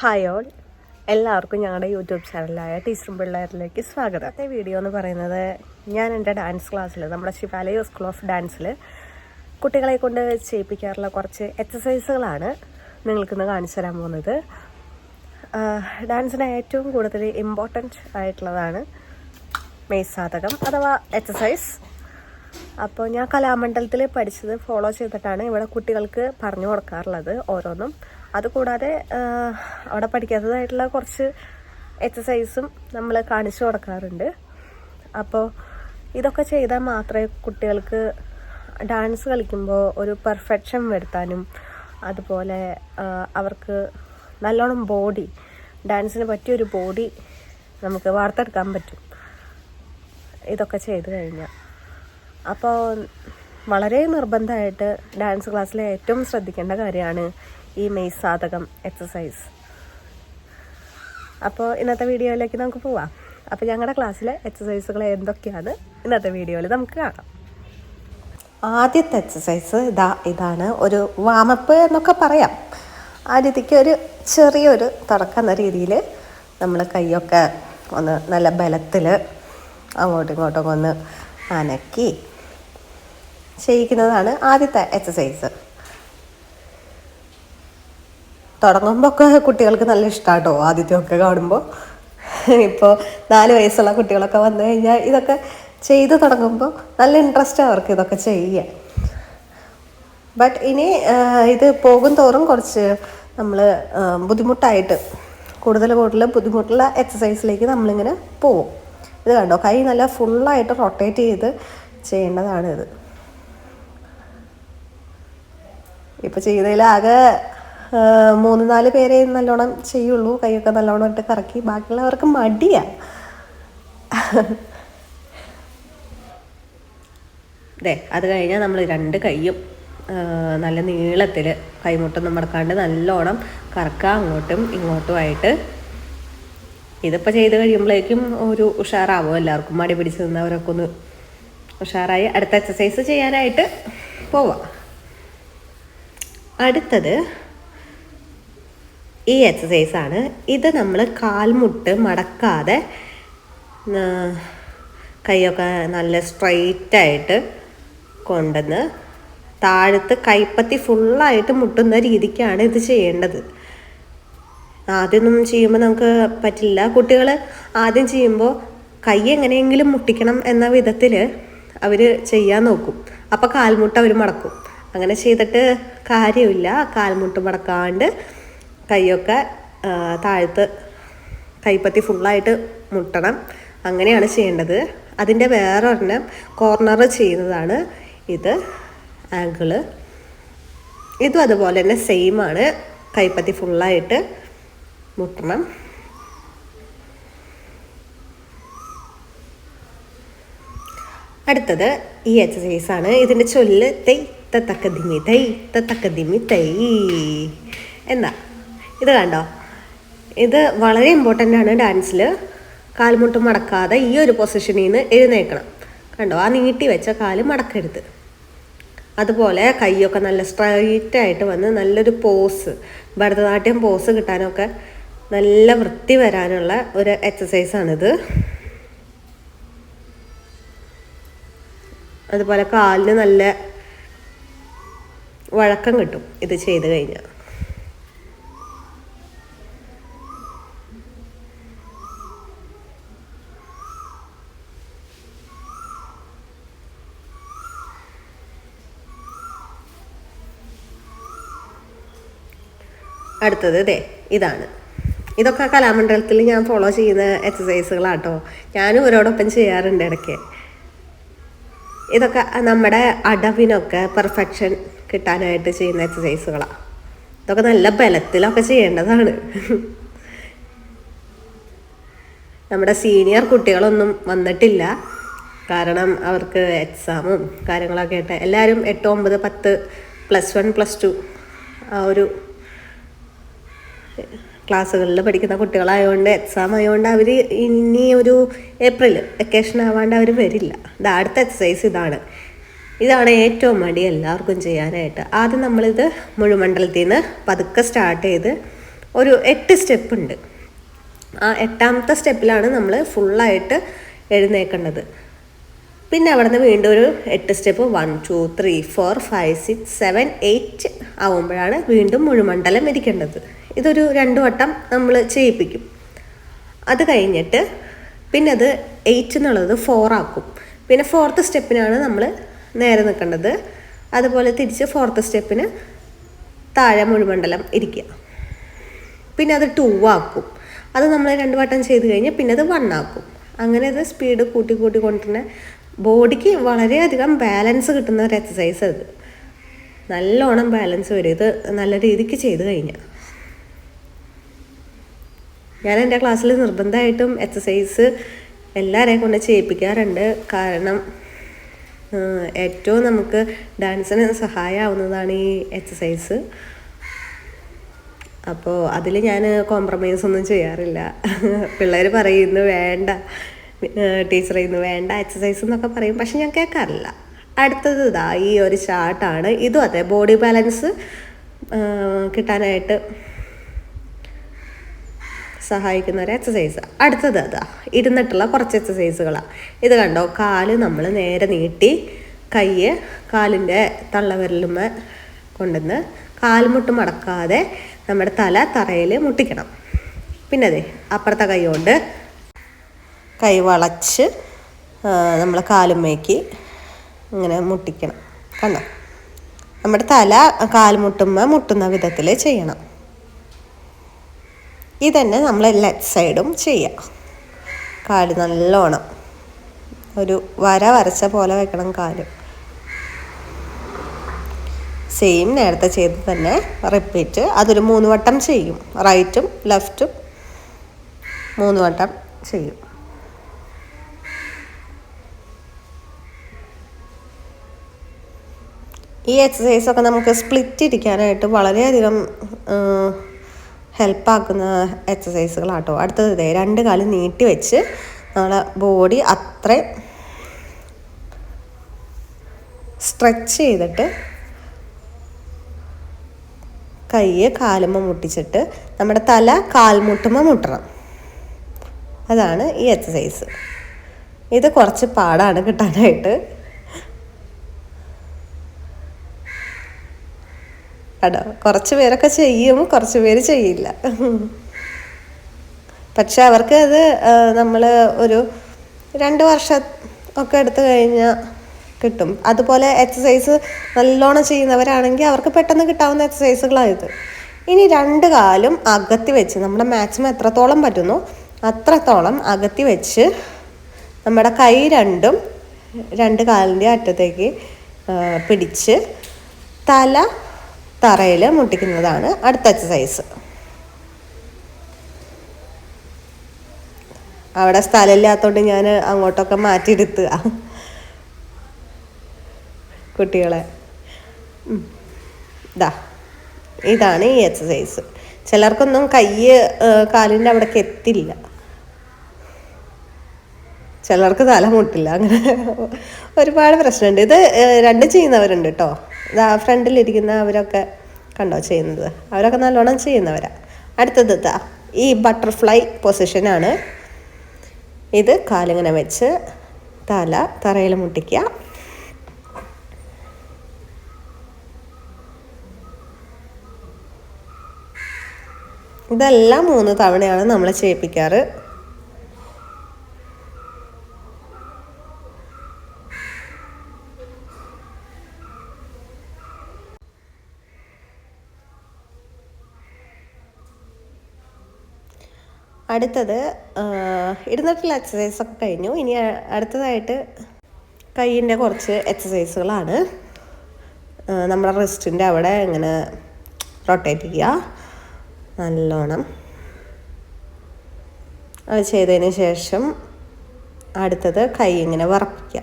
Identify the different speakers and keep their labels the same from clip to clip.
Speaker 1: Hi all, എല്ലാവർക്കും ഞങ്ങളുടെ YouTube ചാനലായ ടീച്ചറും പിള്ളേരിലേക്ക് സ്വാഗതം. ഇന്നത്തെ വീഡിയോ എന്ന് പറയുന്നത് ഞാൻ എൻ്റെ ഡാൻസ് ക്ലാസ്സിൽ നമ്മുടെ ശിവാലയ സ്കൂൾ ഓഫ് ഡാൻസിൽ കുട്ടികളെ കൊണ്ട് ചെയ്യിപ്പിക്കാറുള്ള കുറച്ച് എക്സസൈസുകളാണ് നിങ്ങൾക്കിന്ന് കാണിച്ചു തരാൻ പോകുന്നത്. ഡാൻസിന് ഏറ്റവും കൂടുതൽ ഇമ്പോർട്ടൻ്റ് ആയിട്ടുള്ളതാണ് മെയ്സാതകം അഥവാ എക്സസൈസ്. അപ്പോൾ ഞാൻ കലാമണ്ഡലത്തിൽ പഠിച്ചത് ഫോളോ ചെയ്തിട്ടാണ് ഇവിടെ കുട്ടികൾക്ക് പറഞ്ഞു കൊടുക്കാറുള്ളത് ഓരോന്നും. അതുകൂടാതെ അവിടെ പഠിക്കാത്തതായിട്ടുള്ള കുറച്ച് എക്സസൈസും നമ്മൾ കാണിച്ചു കൊടുക്കാറുണ്ട്. അപ്പോൾ ഇതൊക്കെ ചെയ്താൽ മാത്രമേ കുട്ടികൾക്ക് ഡാൻസ് കളിക്കുമ്പോൾ ഒരു പെർഫെക്ഷൻ വരുത്താനും അതുപോലെ അവർക്ക് നല്ലോണം ബോഡി, ഡാൻസിന് പറ്റിയൊരു ബോഡി നമുക്ക് വാർത്തെടുക്കാൻ പറ്റും ഇതൊക്കെ ചെയ്ത് കഴിഞ്ഞാൽ. അപ്പോൾ വളരെ നിർബന്ധമായിട്ട് ഡാൻസ് ക്ലാസ്സിൽ ഏറ്റവും ശ്രദ്ധിക്കേണ്ട കാര്യമാണ് ഈ മെയ്സാതകം എക്സസൈസ്. അപ്പോൾ ഇന്നത്തെ വീഡിയോയിലേക്ക് നമുക്ക് പോവാം. അപ്പോൾ ഞങ്ങളുടെ ക്ലാസ്സിലെ എക്സസൈസുകൾ എന്തൊക്കെയാണ് ഇന്നത്തെ വീഡിയോയിൽ നമുക്ക് കാണാം. ആദ്യത്തെ എക്സസൈസ് ഇതാണ് ഒരു വാമപ്പ് എന്നൊക്കെ പറയാം. ആദ്യത്തേക്ക് ഒരു ചെറിയൊരു തുടക്കം എന്ന രീതിയിൽ നമ്മൾ കൈയൊക്കെ ഒന്ന് നല്ല ബലത്തിൽ അങ്ങോട്ടും ഇങ്ങോട്ടും ഒന്ന് അനക്കി ചെയ്യിക്കുന്നതാണ് ആദ്യത്തെ എക്സസൈസ്. തുടങ്ങുമ്പോൾ ഒക്കെ കുട്ടികൾക്ക് നല്ല ഇഷ്ടമാട്ടോ ആദ്യത്തെയൊക്കെ കാണുമ്പോൾ. ഇപ്പോൾ 4 വയസ്സുള്ള കുട്ടികളൊക്കെ വന്നു കഴിഞ്ഞാൽ ഇതൊക്കെ ചെയ്ത് തുടങ്ങുമ്പോൾ നല്ല ഇൻട്രസ്റ്റ് അവർക്ക് ഇതൊക്കെ ചെയ്യാൻ. ബട്ട് ഇനി ഇത് പോകും തോറും കുറച്ച് നമ്മൾ ബുദ്ധിമുട്ടായിട്ട് കൂടുതൽ ബുദ്ധിമുട്ടുള്ള എക്സസൈസിലേക്ക് നമ്മളിങ്ങനെ പോവും. ഇത് കണ്ടോ, കൈ നല്ല ഫുള്ളായിട്ട് റൊട്ടേറ്റ് ചെയ്ത് ചെയ്യേണ്ടതാണിത്. ഇപ്പോൾ ചെയ്തതിലാകെ 3-4 പേരെ നല്ലോണം ചെയ്യുള്ളൂ. കൈയൊക്കെ നല്ലോണം ഇട്ട് കറക്കി, ബാക്കിയുള്ളവർക്ക് മടിയാണ്. അത് കഴിഞ്ഞാൽ നമ്മൾ 2 കൈയും നല്ല നീളത്തിൽ കൈമുട്ടൊന്നും മടക്കാണ്ട് നല്ലോണം കറക്കുക അങ്ങോട്ടും ഇങ്ങോട്ടുമായിട്ട്. ഇതിപ്പോൾ ചെയ്ത് കഴിയുമ്പോഴേക്കും ഒരു ഉഷാറാവും എല്ലാവർക്കും. മടി പിടിച്ച് നിന്നവരൊക്കെ ഒന്ന് ഉഷാറായി അടുത്ത എക്സസൈസ് ചെയ്യാനായിട്ട് പോവാം. അടുത്തത് ഈ എക്സസൈസാണ്. ഇത് നമ്മൾ കാൽമുട്ട് മടക്കാതെ കൈയൊക്കെ നല്ല സ്ട്രൈറ്റായിട്ട് കൊണ്ടുവന്ന് താഴത്ത് കൈപ്പത്തി ഫുള്ളായിട്ട് മുട്ടുന്ന രീതിക്കാണ് ഇത് ചെയ്യേണ്ടത്. ആദ്യമൊന്നും ചെയ്യുമ്പോൾ നമുക്ക് പറ്റില്ല. കുട്ടികൾ ആദ്യം ചെയ്യുമ്പോൾ കൈ എങ്ങനെയെങ്കിലും മുട്ടിക്കണം എന്ന വിധത്തിൽ അവർ ചെയ്യാൻ നോക്കും. അപ്പോൾ കാൽമുട്ട് അവർ മടക്കും. അങ്ങനെ ചെയ്തിട്ട് കാര്യമില്ല. കാൽമുട്ട് മടക്കാണ്ട് കൈയൊക്കെ താഴത്ത് കൈപ്പത്തി ഫുള്ളായിട്ട് മുട്ടണം. അങ്ങനെയാണ് ചെയ്യേണ്ടത്. അതിൻ്റെ വേറൊരെണ്ണം കോർണർ ചെയ്യുന്നതാണ് ഇത്, ആംഗിള്. ഇതും അതുപോലെ തന്നെ സെയിമാണ്. കൈപ്പത്തി ഫുള്ളായിട്ട് മുട്ടണം. അടുത്തത് ഈ എക്സസൈസാണ്. ഇതിൻ്റെ ചൊല്ല് തൈ തക്കദിമി തൈ തക്കദിമി തൈ എന്നാ. ഇത് കണ്ടോ, ഇത് വളരെ ഇമ്പോർട്ടൻ്റ് ആണ് ഡാൻസിൽ. കാൽമുട്ട് മടക്കാതെ ഈ ഒരു പൊസിഷനിൽ നിന്ന് എഴുന്നേൽക്കണം. കണ്ടോ, ആ നീട്ടി വെച്ച കാല് മടക്കരുത്. അതുപോലെ കൈയൊക്കെ നല്ല സ്ട്രൈറ്റായിട്ട് വന്ന് നല്ലൊരു പോസ്, ഭരതനാട്യം പോസ് കിട്ടാനൊക്കെ നല്ല വൃത്തി വരാനുള്ള ഒരു എക്സസൈസാണിത്. അതുപോലെ കാലിന് നല്ല വഴക്കം കിട്ടും ഇത് ചെയ്ത് കഴിഞ്ഞാൽ. അടുത്തത് ഇതാണ്. ഇതൊക്കെ കലാമണ്ഡലത്തിൽ ഞാൻ ഫോളോ ചെയ്യുന്ന എക്സസൈസുകളാട്ടോ. ഞാനും ഇവരോടൊപ്പം ചെയ്യാറുണ്ട് ഇടയ്ക്ക്. ഇതൊക്കെ നമ്മുടെ അടവിനൊക്കെ പെർഫെക്ഷൻ കിട്ടാനായിട്ട് ചെയ്യുന്ന എക്സസൈസുകളാണ്. ഇതൊക്കെ നല്ല ബലത്തിലൊക്കെ ചെയ്യേണ്ടതാണ്. നമ്മുടെ സീനിയർ കുട്ടികളൊന്നും വന്നിട്ടില്ല, കാരണം അവർക്ക് എക്സാമും കാര്യങ്ങളൊക്കെ ആയിട്ട് എല്ലാവരും 8, 9, 10, +1, +2 ആ ഒരു ക്ലാസ്സുകളിൽ പഠിക്കുന്ന കുട്ടികളായതുകൊണ്ട് എക്സാം ആയതുകൊണ്ട് അവർ ഇനി ഒരു ഏപ്രിൽ വെക്കേഷൻ ആവാണ്ട് അവർ വരില്ല. അടുത്ത എക്സസൈസ് ഇതാണ് ഏറ്റവും മടി എല്ലാവർക്കും ചെയ്യാനായിട്ട്. ആദ്യം നമ്മളിത് മുഴുമണ്ഡലത്തിൽ നിന്ന് പതുക്കെ സ്റ്റാർട്ട് ചെയ്ത് ഒരു 8 സ്റ്റെപ്പ് ഉണ്ട്. ആ 8ാമത്തെ സ്റ്റെപ്പിലാണ് നമ്മൾ ഫുള്ളായിട്ട് എഴുന്നേൽക്കേണ്ടത്. പിന്നെ അവിടെ നിന്ന് വീണ്ടും ഒരു 8 സ്റ്റെപ്പ് 1 2 3 4 5 6 7 8 ആവുമ്പോഴാണ് വീണ്ടും മുഴുമണ്ഡലം ഇരിക്കേണ്ടത്. ഇതൊരു 2 വട്ടം നമ്മൾ ചെയ്യിപ്പിക്കും. അത് കഴിഞ്ഞിട്ട് പിന്നെ അത് 8 എന്നുള്ളത് 4 ആക്കും. പിന്നെ 4th സ്റ്റെപ്പിനാണ് നമ്മൾ നേരെ നിൽക്കേണ്ടത്. അതുപോലെ തിരിച്ച് 4th സ്റ്റെപ്പിന് താഴെ മുഴുമണ്ഡലം ഇരിക്കുക. പിന്നെ അത് 2 ആക്കും. അത് നമ്മൾ 2 വട്ടം ചെയ്ത് കഴിഞ്ഞാൽ പിന്നെ അത് 1 ആക്കും. അങ്ങനെ അത് സ്പീഡ് കൂട്ടി കൊണ്ടുതന്നെ ബോഡിക്ക് വളരെയധികം ബാലൻസ് കിട്ടുന്ന ഒരു എക്സസൈസ്. അത് നല്ലോണം ബാലൻസ് വരും ഇത് നല്ല രീതിക്ക് ചെയ്ത് കഴിഞ്ഞാൽ. ഞാൻ എൻ്റെ ക്ലാസ്സിൽ നിർബന്ധമായിട്ടും എക്സസൈസ് എല്ലാവരെയും കൊണ്ട് ചെയ്യിപ്പിക്കാറുണ്ട്. കാരണം ഏറ്റവും നമുക്ക് ഡാൻസിന് സഹായമാവുന്നതാണ് ഈ എക്സസൈസ്. അപ്പോൾ അതിൽ ഞാൻ കോംപ്രമൈസ് ഒന്നും ചെയ്യാറില്ല. പിള്ളേർ പറയുന്നു വേണ്ട ടീച്ചറെ ഇന്ന് വേണ്ട എക്സസൈസ് എന്നൊക്കെ പറയും, പക്ഷെ ഞാൻ കേൾക്കാറില്ല. അടുത്തത് ഇതാ ഈ ഒരു ചാർട്ടാണ്. ഇതും അതെ, ബോഡി ബാലൻസ് കിട്ടാനായിട്ട് സഹായിക്കുന്ന ഒരു എക്സസൈസ്. അടുത്തത് അതാ ഇരുന്നിട്ടുള്ള കുറച്ച് എക്സസൈസുകളാണ്. ഇത് കണ്ടോ, കാല് നമ്മൾ നേരെ നീട്ടി കയ്യ് കാലിൻ്റെ തള്ളവിരലുമേ കൊണ്ടുവന്ന് കാൽമുട്ട് മടക്കാതെ നമ്മുടെ തല തറയിൽ മുട്ടിക്കണം. പിന്നെ അതെ അപ്പുറത്തെ കൈ കൊണ്ട് കൈ വളച്ച് നമ്മൾ കാലുമ്മേക്ക് ഇങ്ങനെ മുട്ടിക്കണം. കണ്ടോ, നമ്മുടെ തല കാൽമുട്ടുമ്മ മുട്ടുന്ന വിധത്തിൽ ചെയ്യണം. ഇതന്നെ നമ്മൾ ലെഫ്റ്റ് സൈഡും ചെയ്യാം. കാല് നല്ലോണം ഒരു വരച്ച പോലെ വെക്കണം കാല്. സെയിം നേരത്തെ ചെയ്ത് തന്നെ റിപ്പീറ്റ്. അതൊരു 3 വട്ടം ചെയ്യും. റൈറ്റും ലെഫ്റ്റും 3 വട്ടം ചെയ്യും. ഈ എക്സസൈസൊക്കെ നമുക്ക് സ്പ്ലിറ്റ് ഇരിക്കാനായിട്ട് വളരെയധികം ഹെൽപ്പാക്കുന്ന എക്സസൈസുകളാട്ടോ. അടുത്തത് 2 കാല് നീട്ടി വെച്ച് നമ്മളെ ബോഡി അത്രയും സ്ട്രെച്ച് ചെയ്തിട്ട് കൈ കാലുമ്മ മുട്ടിച്ചിട്ട് നമ്മുടെ തല കാൽമുട്ടുമ്മ മുട്ടണം. അതാണ് ഈ എക്സസൈസ്. ഇത് കുറച്ച് പാടാണ് കിട്ടാനായിട്ട്. കേട്ടോ, കുറച്ച് പേരൊക്കെ ചെയ്യും, കുറച്ച് പേര് ചെയ്യില്ല. പക്ഷെ അവർക്ക് അത് നമ്മൾ ഒരു 2 വർഷം ഒക്കെ എടുത്തു കഴിഞ്ഞാൽ കിട്ടും. അതുപോലെ എക്സസൈസ് നല്ലോണം ചെയ്യുന്നവരാണെങ്കിൽ അവർക്ക് പെട്ടെന്ന് കിട്ടാവുന്ന എക്സസൈസുകളായത്. ഇനി 2 കാലും അകത്തി വെച്ച് നമ്മുടെ മാക്സിമം എത്രത്തോളം പറ്റുന്നു അത്രത്തോളം അകത്തി വെച്ച് നമ്മുടെ കൈ രണ്ടും 2 കാലിൻ്റെ അറ്റത്തേക്ക് പിടിച്ച് തല തറയിൽ മുട്ടിക്കുന്നതാണ് അടുത്ത എക്സസൈസ്. അവിടെ സ്ഥലമില്ലാത്തതുകൊണ്ട് ഞാൻ അങ്ങോട്ടൊക്കെ മാറ്റിയെടുത്തുക കുട്ടികളെ. ഇതാണ് ഈ എക്സസൈസ്. ചിലർക്കൊന്നും കൈ കാലിൻ്റെ അവിടേക്ക് എത്തില്ല, ചിലർക്ക് തല മുട്ടില്ല, അങ്ങനെ ഒരുപാട് പ്രശ്നമുണ്ട്. ഇത് 2 ചെയ്യുന്നവരുണ്ട് കേട്ടോ. ഫ്രണ്ടിലിരിക്കുന്ന അവരൊക്കെ കണ്ടോ ചെയ്യുന്നത്, അവരൊക്കെ നല്ലോണം ചെയ്യുന്നവരാ. അടുത്തത് ഈ ബട്ടർഫ്ലൈ പൊസിഷനാണ്. ഇത് കാലിങ്ങനെ വെച്ച് തല തറയിൽ മുട്ടിക്കുക. ഇതെല്ലാം 3 തവണയാണ് നമ്മൾ ചെയ്യിപ്പിക്കാറ്. അടുത്തത് ഇരുന്നിട്ടുള്ള എക്സസൈസൊക്കെ കഴിഞ്ഞു. ഇനി അടുത്തതായിട്ട് കൈയിൻ്റെ കുറച്ച് എക്സസൈസുകളാണ്. നമ്മുടെ റിസ്റ്റിൻ്റെ അവിടെ ഇങ്ങനെ റൊട്ടേറ്റ് ചെയ്യുക നല്ലോണം. അത് ചെയ്തതിന് ശേഷം അടുത്തത് കൈ ഇങ്ങനെ വിറപ്പിക്കുക.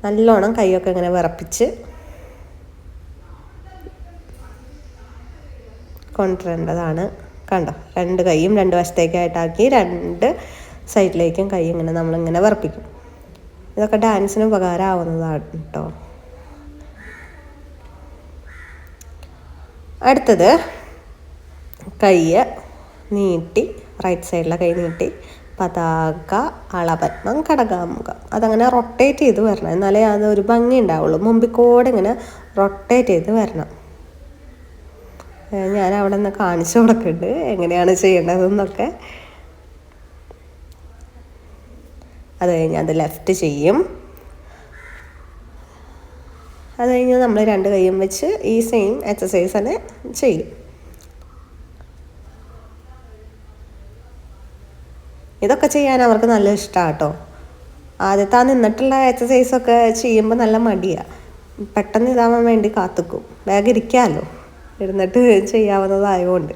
Speaker 1: നല്ലോണം കൈയൊക്കെ ഇങ്ങനെ വിറപ്പിച്ച് കൊണ്ടുവരേണ്ടതാണ്. കണ്ടോ, 2 കൈയും 2 വശത്തേക്കായിട്ടാക്കി 2 സൈഡിലേക്കും കൈ ഇങ്ങനെ നമ്മളിങ്ങനെ വിറപ്പിക്കും. ഇതൊക്കെ ഡാൻസിന് ഉപകാരമാവുന്നതാണ് കേട്ടോ. അടുത്തത് കൈ നീട്ടി, റൈറ്റ് സൈഡിലെ കൈ നീട്ടി പതാക, അളപത്മം, ഘടകാമുഖം അതങ്ങനെ റൊട്ടേറ്റ് ചെയ്ത് വരണം. എന്നാലേ അതൊരു ഭംഗി ഉണ്ടാവുള്ളൂ. മുമ്പിൽ കൂടെ ഇങ്ങനെ റൊട്ടേറ്റ് ചെയ്ത് വരണം. ഞാൻ അവിടെ നിന്ന് കാണിച്ചു കൊടുക്കുന്നുണ്ട് എങ്ങനെയാണ് ചെയ്യേണ്ടതെന്നൊക്കെ. അത് കഴിഞ്ഞ് അത് ലെഫ്റ്റ് ചെയ്യും. അത് കഴിഞ്ഞ് നമ്മൾ 2 കൈയും വെച്ച് ഈ സെയിം എക്സസൈസ് തന്നെ ചെയ്യും. ഇതൊക്കെ ചെയ്യാൻ അവർക്ക് നല്ല ഇഷ്ടമാണ് കേട്ടോ. ആദ്യത്തെ നിന്നിട്ടുള്ള എക്സസൈസൊക്കെ ചെയ്യുമ്പോൾ നല്ല മടിയാണ്. പെട്ടെന്ന് ഇതാവാൻ വേണ്ടി കാത്തുക്കും. വേഗം ഇരിക്കാമല്ലോ, ഇരുന്നിട്ട് ചെയ്യാവുന്നതായതുകൊണ്ട്.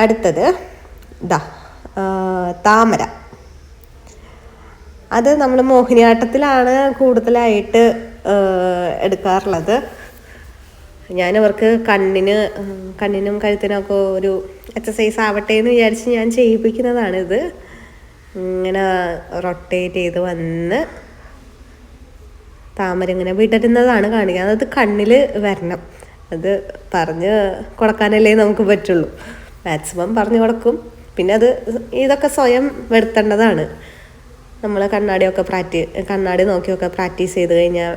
Speaker 1: അടുത്തത് താമര. അത് നമ്മൾ മോഹിനിയാട്ടത്തിലാണ് കൂടുതലായിട്ട് എടുക്കാറുള്ളത്. ഞാനവർക്ക് കണ്ണിനും കഴുത്തിനൊക്കെ ഒരു എക്സസൈസ് ആവട്ടെ എന്ന് വിചാരിച്ച് ഞാൻ ചെയ്യിപ്പിക്കുന്നതാണിത്. ഇങ്ങനെ റൊട്ടേറ്റ് ചെയ്ത് വന്ന് താമര ഇങ്ങനെ വിടരുന്നതാണ് കാണിക്കുക. അത് കണ്ണിൽ വരണം. അത് പറഞ്ഞ് കൊടുക്കാനല്ലേ നമുക്ക് പറ്റുള്ളൂ. മാക്സിമം പറഞ്ഞു കൊടുക്കും. പിന്നെ ഇതൊക്കെ സ്വയം വരുത്തേണ്ടതാണ്. നമ്മൾ കണ്ണാടി നോക്കിയൊക്കെ പ്രാക്ടീസ് ചെയ്ത് കഴിഞ്ഞാൽ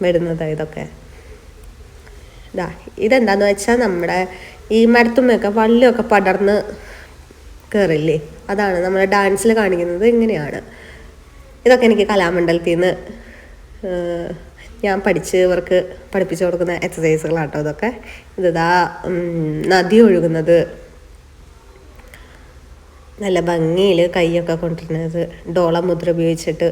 Speaker 1: വരുന്നതാണ് ഇതൊക്കെ. ഇതെന്താന്ന് വെച്ചാൽ നമ്മുടെ ഈ മരത്തുമ്മയൊക്കെ വള്ളിയൊക്കെ പടർന്ന് കയറില്ലേ, അതാണ് നമ്മൾ ഡാൻസിൽ കാണിക്കുന്നത്. ഇങ്ങനെയാണ്. ഇതൊക്കെ എനിക്ക് കലാമണ്ഡലത്തിൽ നിന്ന് ഞാൻ ഇവർക്ക് പഠിപ്പിച്ചു കൊടുക്കുന്ന എക്സസൈസുകളാട്ടോ ഇതൊക്കെ. നദി ഒഴുകുന്നത്, നല്ല ഭംഗിയിൽ കൈയൊക്കെ കൊണ്ടിരുന്നത്, ഡോളമുദ്ര ഉപയോഗിച്ചിട്ട്.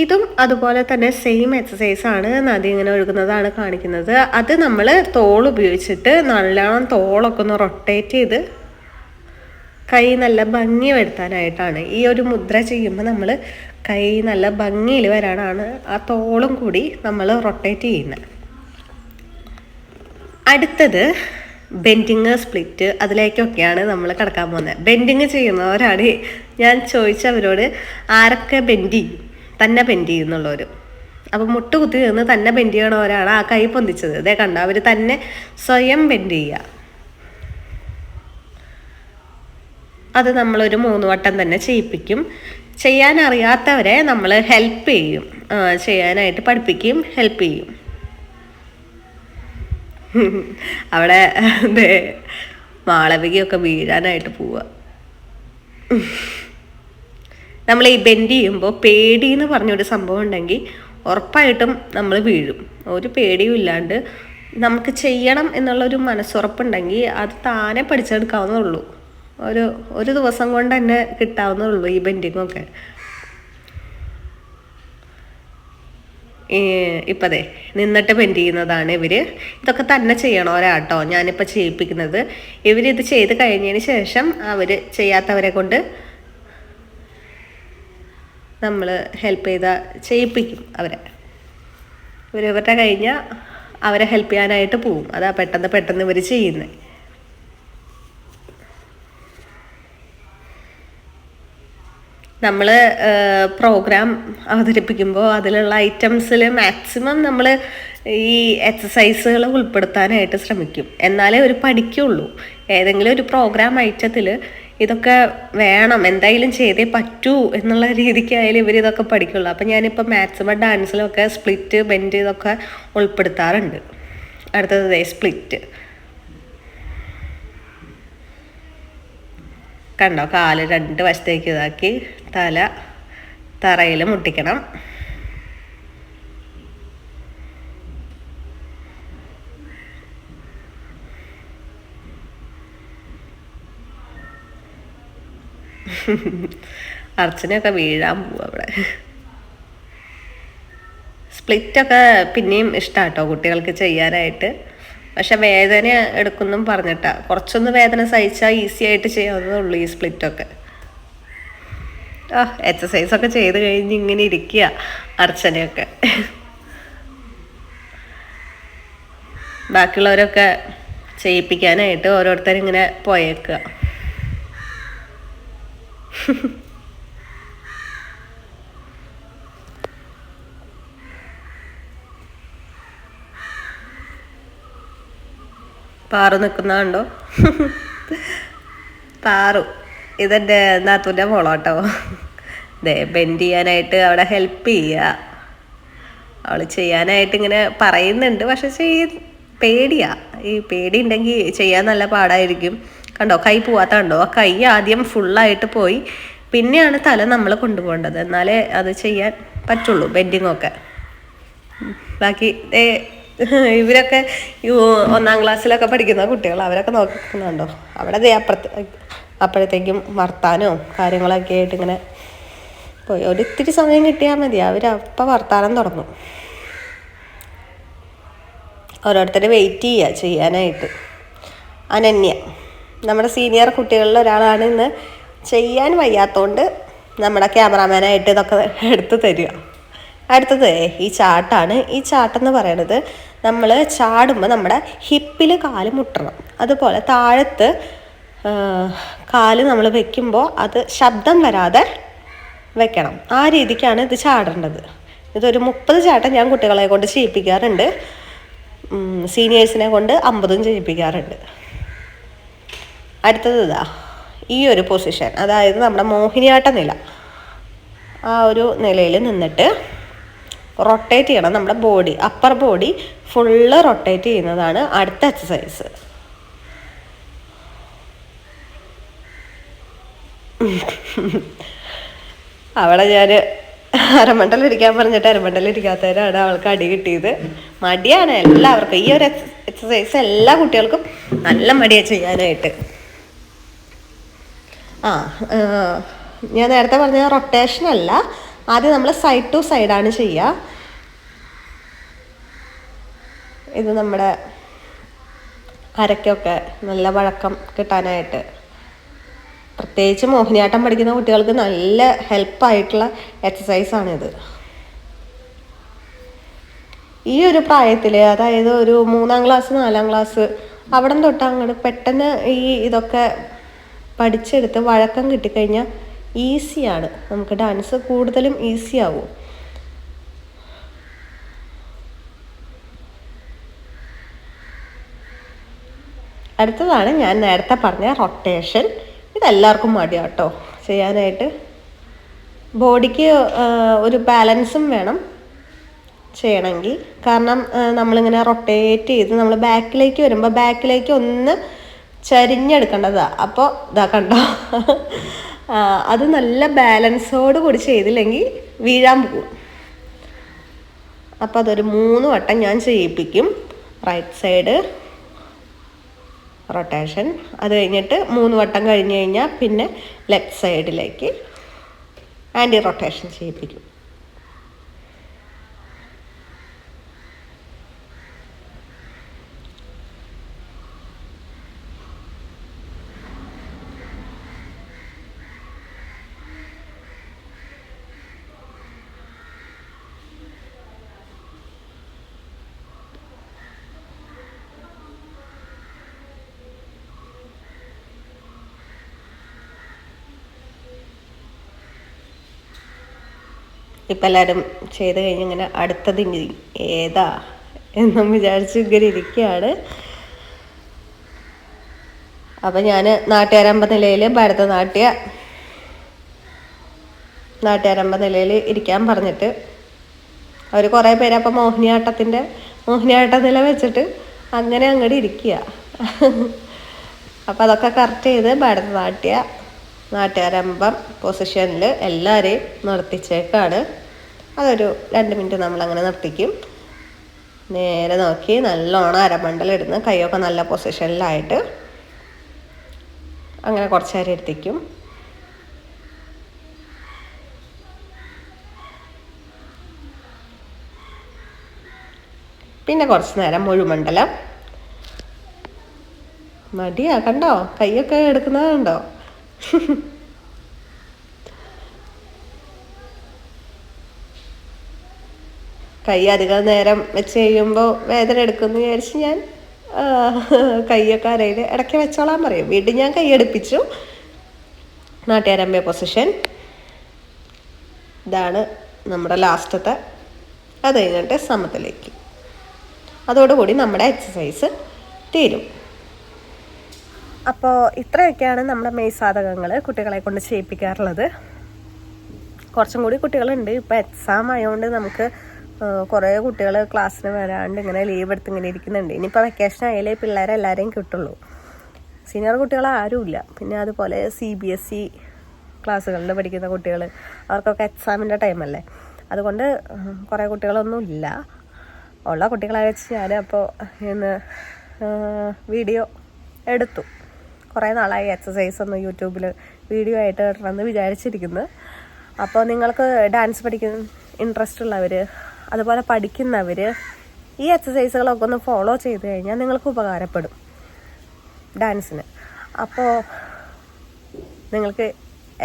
Speaker 1: ഇതും അതുപോലെ തന്നെ സെയിം എക്സസൈസാണ്. നദി ഇങ്ങനെ ഒഴുകുന്നതാണ് കാണിക്കുന്നത്. അത് നമ്മൾ തോൾ ഉപയോഗിച്ചിട്ട് നല്ലോണം തോളൊക്കെ ഒന്ന് റൊട്ടേറ്റ് ചെയ്ത് കൈ നല്ല ഭംഗി വരുത്താനായിട്ടാണ്. ഈ ഒരു മുദ്ര ചെയ്യുമ്പോൾ നമ്മൾ കൈ നല്ല ഭംഗിയിൽ വരാനാണ് ആ തോളും കൂടി നമ്മൾ റൊട്ടേറ്റ് ചെയ്യുന്നത്. അടുത്തത് ബെൻഡിങ്, സ്പ്ലിറ്റ്, അതിലേക്കൊക്കെയാണ് നമ്മൾ കിടക്കാൻ പോകുന്നത്. ബെൻഡിങ് ചെയ്യുന്നവരാണ് ഞാൻ ചോദിച്ചവരോട് ആരൊക്കെ ബെൻഡ് ചെയ്യും, തന്നെ ബെൻഡ് ചെയ്യുന്നുള്ളവർ. അപ്പം മുട്ട് കുത്തി നിന്ന് തന്നെ ബെൻഡ് ചെയ്യണവരാണ് ആ കൈ പൊന്തിച്ചത്. ഇതേ കണ്ട, അവർ തന്നെ സ്വയം ബെൻഡ് ചെയ്യുക. അത് നമ്മളൊരു 3 വട്ടം തന്നെ ചെയ്യിപ്പിക്കും. ചെയ്യാൻ അറിയാത്തവരെ നമ്മൾ ഹെൽപ്പ് ചെയ്യും, ചെയ്യാനായിട്ട് പഠിപ്പിക്കും, ഹെൽപ്പ് ചെയ്യും. അവിടെ മാളവികയൊക്കെ വീഴാനായിട്ട് പോവുക. നമ്മൾ ഈ ബെൻഡ് ചെയ്യുമ്പോൾ പേടി എന്ന് പറഞ്ഞൊരു സംഭവം ഉണ്ടെങ്കിൽ ഉറപ്പായിട്ടും നമ്മൾ വീഴും. ഒരു പേടിയും ഇല്ലാണ്ട് നമുക്ക് ചെയ്യണം എന്നുള്ളൊരു മനസ്സുറപ്പുണ്ടെങ്കിൽ അത് താനെ പഠിച്ചെടുക്കാവുന്നതുള്ളൂ. ഒരു ദിവസം കൊണ്ട് തന്നെ കിട്ടാവുന്നതുള്ളൂ ഈ ബെൻഡിങ്ങൊക്കെ. ഇപ്പതേ നിന്നിട്ട് ബെൻഡ് ചെയ്യുന്നതാണ് ഇവർ. ഇതൊക്കെ തന്നെ ചെയ്യണവരാട്ടോ ഞാനിപ്പോൾ ചെയ്യിപ്പിക്കുന്നത്. ഇവരിത് ചെയ്ത് കഴിഞ്ഞതിന് ശേഷം അവർ ചെയ്യാത്തവരെ കൊണ്ട് നമ്മൾ ഹെൽപ്പ് ചെയ്യിപ്പിക്കും അവരെ. ഇവരുടെ കഴിഞ്ഞാൽ അവരെ ഹെൽപ്പ് ചെയ്യാനായിട്ട് പോവും. അതാ പെട്ടെന്ന് ഇവർ ചെയ്യുന്നത്. നമ്മൾ പ്രോഗ്രാം അവതരിപ്പിക്കുമ്പോൾ അതിലുള്ള ഐറ്റംസിൽ മാക്സിമം നമ്മൾ ഈ എക്സസൈസുകൾ ഉൾപ്പെടുത്താനായിട്ട് ശ്രമിക്കും. എന്നാലേ ഒരു പഠിക്കുള്ളൂ. ഏതെങ്കിലും ഒരു പ്രോഗ്രാം ഐറ്റത്തിൽ ഇതൊക്കെ വേണം, എന്തായാലും ചെയ്തേ പറ്റൂ എന്നുള്ള രീതിക്കായാലും ഇവരിതൊക്കെ പഠിക്കുള്ളൂ. അപ്പം ഞാനിപ്പോൾ മാക്സിമം ഡാൻസിലൊക്കെ സ്പ്ലിറ്റ്, ബെൻഡ് ഇതൊക്കെ ഉൾപ്പെടുത്താറുണ്ട്. അടുത്തത് സ്പ്ലിറ്റ്. കണ്ടോ, കാല് 2 വശത്തേക്ക് ഇതാക്കി തല തറയിൽ മുട്ടിക്കണം. അർച്ചനയൊക്കെ വീഴാൻ പോവുക അവിടെ. സ്പ്ലിറ്റൊക്കെ പിന്നെയും ഇഷ്ടമാട്ടോ കുട്ടികൾക്ക് ചെയ്യാനായിട്ട്. പക്ഷെ വേദന എടുക്കുന്നും പറഞ്ഞിട്ടാ. കുറച്ചൊന്ന് വേദന സഹിച്ചാൽ ഈസി ആയിട്ട് ചെയ്യാവുന്നതുള്ളൂ ഈ സ്പ്ലിറ്റൊക്കെ. എക്സസൈസൊക്കെ ചെയ്ത് കഴിഞ്ഞ് ഇങ്ങനെ ഇരിക്കുക അർച്ചനയൊക്കെ. ബാക്കിയുള്ളവരൊക്കെ ചെയ്യിപ്പിക്കാനായിട്ട് ഓരോരുത്തരിങ്ങനെ പോയേക്കുക. പാറു നിൽക്കുന്നതുണ്ടോ? പാറു ഇതെൻ്റെ നാത്തൂൻ്റെ മോളോട്ടോ. അതെ, ബെൻഡ് ചെയ്യാനായിട്ട് അവിടെ ഹെൽപ്പ് ചെയ്യുക. അവൾ ചെയ്യാനായിട്ട് ഇങ്ങനെ പറയുന്നുണ്ട്, പക്ഷെ പേടിയാ. ഈ പേടി ഉണ്ടെങ്കിൽ ചെയ്യാൻ നല്ല പാടായിരിക്കും. കണ്ടോ കൈ പോവാത്ത കണ്ടോ? ആ കൈ ആദ്യം ഫുള്ളായിട്ട് പോയി, പിന്നെയാണ് തല നമ്മൾ കൊണ്ടുപോകേണ്ടത്, എന്നാലേ അത് ചെയ്യാൻ പറ്റുള്ളൂ ബെൻഡിങ്ങൊക്കെ. ബാക്കി ഇവരൊക്കെ 1ാം ക്ലാസ്സിലൊക്കെ പഠിക്കുന്ന കുട്ടികൾ, അവരൊക്കെ നോക്കുന്നുണ്ടോ? അവിടെ അപ്പോഴത്തേക്കും വർത്താനവും കാര്യങ്ങളൊക്കെ ആയിട്ട് ഇങ്ങനെ പോയി. ഒരിത്തിരി സമയം കിട്ടിയാൽ മതി, അവരപ്പം വർത്താനം തുടങ്ങും. ഓരോരുത്തർ വെയിറ്റ് ചെയ്യുക ചെയ്യാനായിട്ട്. അനന്യ നമ്മുടെ സീനിയർ കുട്ടികളിൽ ഒരാളാണ്. ഇന്ന് ചെയ്യാൻ വയ്യാത്തതുകൊണ്ട് നമ്മുടെ ക്യാമറാമാനായിട്ട് ഇതൊക്കെ എടുത്ത് തരിക. അടുത്തത് ഈ ചാട്ടാണ്. ഈ ചാട്ടെന്ന് പറയണത് നമ്മൾ ചാടുമ്പോൾ നമ്മുടെ ഹിപ്പിൽ കാല് മുട്ടണം. അതുപോലെ താഴത്ത് കാല് നമ്മൾ വെക്കുമ്പോൾ അത് ശബ്ദം വരാതെ വെക്കണം. ആ രീതിക്കാണ് ഇത് ചാടേണ്ടത്. ഇതൊരു 30 ചാട്ടം ഞാൻ കുട്ടികളെ കൊണ്ട് ചെയ്യിപ്പിക്കാറുണ്ട്. സീനിയേഴ്സിനെ കൊണ്ട് 50ഉം ചെയ്യിപ്പിക്കാറുണ്ട്. അടുത്തത് ഇതാ ഈ ഒരു പൊസിഷൻ, അതായത് നമ്മുടെ മോഹിനിയാട്ട നില. ആ ഒരു നിലയിൽ നിന്നിട്ട് റൊട്ടേറ്റ് ചെയ്യണം. നമ്മുടെ body, upper body full rotate ചെയ്യുന്നതാണ് അടുത്ത എക്സസൈസ്. അവിടെ ഞാൻ അരമണ്ടലിരിക്കാൻ പറഞ്ഞിട്ട് അരമണ്ടലിരിക്കാത്തവരാണ് അവൾക്ക് അടി കിട്ടിയത്. മടിയാണ് എല്ലാവർക്കും. ഈ ഒരു എക്സസൈസ് എല്ലാ കുട്ടികൾക്കും നല്ല മടിയാണ് ചെയ്യാനായിട്ട്. ഞാൻ നേരത്തെ പറഞ്ഞ റൊട്ടേഷൻ അല്ല, ആദ്യം നമ്മൾ സൈഡ് ടു സൈഡാണ് ചെയ്യുക. ഇത് നമ്മുടെ അരയ്ക്കൊക്കെ നല്ല വഴക്കം കിട്ടാനായിട്ട്, പ്രത്യേകിച്ച് മോഹിനിയാട്ടം പഠിക്കുന്ന കുട്ടികൾക്ക് നല്ല ഹെൽപ്പായിട്ടുള്ള എക്സസൈസാണിത്. ഈ ഒരു പ്രായത്തിൽ, അതായത് ഒരു 3ാം ക്ലാസ് 4ാം ക്ലാസ് അവിടെ തൊട്ട് അങ്ങോട്ട് പെട്ടെന്ന് ഈ ഇതൊക്കെ പഠിച്ചെടുത്ത് വഴക്കം കിട്ടിക്കഴിഞ്ഞാൽ ഈസിയാണ്. നമുക്ക് ഡാൻസ് കൂടുതലും ഈസി ആവും. അടുത്തതാണ് ഞാൻ നേരത്തെ പറഞ്ഞ റൊട്ടേഷൻ. ഇതെല്ലാവർക്കും മടിയാണ് കേട്ടോ ചെയ്യാനായിട്ട്. ബോഡിക്ക് ഒരു ബാലൻസും വേണം ചെയ്യണമെങ്കിൽ. കാരണം നമ്മളിങ്ങനെ റൊട്ടേറ്റ് ചെയ്ത് നമ്മൾ ബാക്കിലേക്ക് വരുമ്പോൾ ബാക്കിലേക്ക് ഒന്ന് ചരിഞ്ഞെടുക്കേണ്ടതാണ്. അപ്പോൾ ഇതാ കണ്ടോ, അത് നല്ല ബാലൻസോട് കൂടി ചെയ്തില്ലെങ്കിൽ വീഴാൻ പോകും. അപ്പോൾ അതൊരു 3 വട്ടം ഞാൻ ചെയ്യിപ്പിക്കും. റൈറ്റ് സൈഡ് റൊട്ടേഷൻ, അത് കഴിഞ്ഞിട്ട് 3 വട്ടം കഴിഞ്ഞ് കഴിഞ്ഞാൽ പിന്നെ ലെഫ്റ്റ് സൈഡിലേക്ക് ആൻറ്റി റൊട്ടേഷൻ ചെയ്യിപ്പിക്കും. ഇപ്പം എല്ലാവരും ചെയ്ത് കഴിഞ്ഞ് ഇങ്ങനെ അടുത്തത് ഏതാ എന്നും വിചാരിച്ച് ഇങ്ങനെ ഇരിക്കുകയാണ്. അപ്പം ഞാൻ നാട്യാരംഭ നിലയിൽ നാട്യാരംഭ നിലയിൽ ഇരിക്കാൻ പറഞ്ഞിട്ട് അവർ കുറേ പേര് അപ്പം മോഹിനിയാട്ട നില വെച്ചിട്ട് അങ്ങനെ അങ്ങോട്ട് ഇരിക്കുക. അപ്പം അതൊക്കെ കറക്റ്റ് ചെയ്ത് നാട്യാരംഭം പൊസിഷനിൽ എല്ലാവരെയും നിർത്തിച്ചേക്കാണ്. അതൊരു 2 മിനിറ്റ് നമ്മളങ്ങനെ നിർത്തിക്കും. നേരെ നോക്കി നല്ലോണം അരമണ്ടലിടുന്ന് കൈയൊക്കെ നല്ല പൊസിഷനിലായിട്ട് അങ്ങനെ കുറച്ച് നേരം ഇരുത്തിക്കും. പിന്നെ കുറച്ച് നേരം മുഴുമണ്ഡലം. മടിയാ കണ്ടോ, കൈയൊക്കെ എടുക്കുന്നത് കണ്ടോ. കൈ അധികം നേരം വെച്ച് കഴിയുമ്പോൾ വേദന എടുക്കുമെന്ന് വിചാരിച്ച് ഞാൻ കൈയൊക്കെ അരയിൽ ഇടയ്ക്ക് വെച്ചോളാൻ പറയും. വീണ്ടും ഞാൻ കൈ അടുപ്പിച്ചു. നാട്യാരംഭ പൊസിഷൻ. ഇതാണ് നമ്മുടെ ലാസ്റ്റത്തെ. അത് കഴിഞ്ഞിട്ട് സമത്തിലേക്ക്. അതോടുകൂടി നമ്മുടെ എക്സസൈസ് തീരും. അപ്പോൾ ഇത്രയൊക്കെയാണ് നമ്മുടെ മെയ് സാധകങ്ങൾ കുട്ടികളെ കൊണ്ട് ചെയ്യിപ്പിക്കാറുള്ളത്. കുറച്ചും കൂടി കുട്ടികളുണ്ട്. ഇപ്പോൾ എക്സാം ആയതുകൊണ്ട് നമുക്ക് കുറേ കുട്ടികൾ ക്ലാസ്സിന് വരാണ്ട് ഇങ്ങനെ ലീവ് എടുത്ത് ഇങ്ങനെ ഇരിക്കുന്നുണ്ട്. ഇനിയിപ്പോൾ വെക്കേഷൻ ആയാലേ പിള്ളേരെല്ലാവരെയും കിട്ടുള്ളൂ. സീനിയർ കുട്ടികൾ ആരുമില്ല. പിന്നെ അതുപോലെ CBSE ക്ലാസ്സുകളിൽ പഠിക്കുന്ന കുട്ടികൾ, അവർക്കൊക്കെ എക്സാമിൻ്റെ ടൈമല്ലേ. അതുകൊണ്ട് കുറേ കുട്ടികളൊന്നും ഇല്ല. ഉള്ള കുട്ടികളെ വെച്ച് ഞാൻ അപ്പോൾ ഇന്ന് വീഡിയോ എടുത്തു. കുറേ നാളായി എക്സസൈസ് ഒന്ന് യൂട്യൂബിൽ വീഡിയോ ആയിട്ട് ഇടണമെന്ന് വിചാരിച്ചിരിക്കുന്നു. അപ്പോൾ നിങ്ങൾക്ക് ഡാൻസ് പഠിക്കുന്ന ഇൻട്രസ്റ്റ് ഉള്ളവർ, അതുപോലെ പഠിക്കുന്നവർ ഈ എക്സസൈസുകളൊക്കെ ഒന്ന് ഫോളോ ചെയ്ത് കഴിഞ്ഞാൽ നിങ്ങൾക്ക് ഉപകാരപ്പെടും ഡാൻസിന്. അപ്പോൾ നിങ്ങൾക്ക്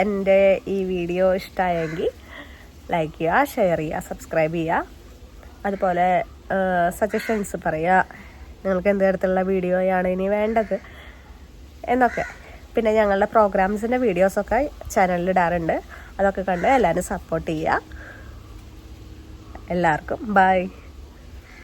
Speaker 1: എൻ്റെ ഈ വീഡിയോ ഇഷ്ടമായെങ്കിൽ ലൈക്ക് ചെയ്യുക, ഷെയർ ചെയ്യുക, സബ്സ്ക്രൈബ് ചെയ്യുക. അതുപോലെ സജഷൻസ് പറയുക, നിങ്ങൾക്ക് എന്ത് തരത്തിലുള്ള വീഡിയോയാണ് ഇനി വേണ്ടത് എന്നൊക്കെ. പിന്നെ ഞങ്ങളുടെ പ്രോഗ്രാംസിൻ്റെ വീഡിയോസൊക്കെ ചാനലിൽ ഇടാറുണ്ട്. അതൊക്കെ കണ്ട് എല്ലാവരും സപ്പോർട്ട് ചെയ്യുക. എല്ലാവർക്കും ബൈ.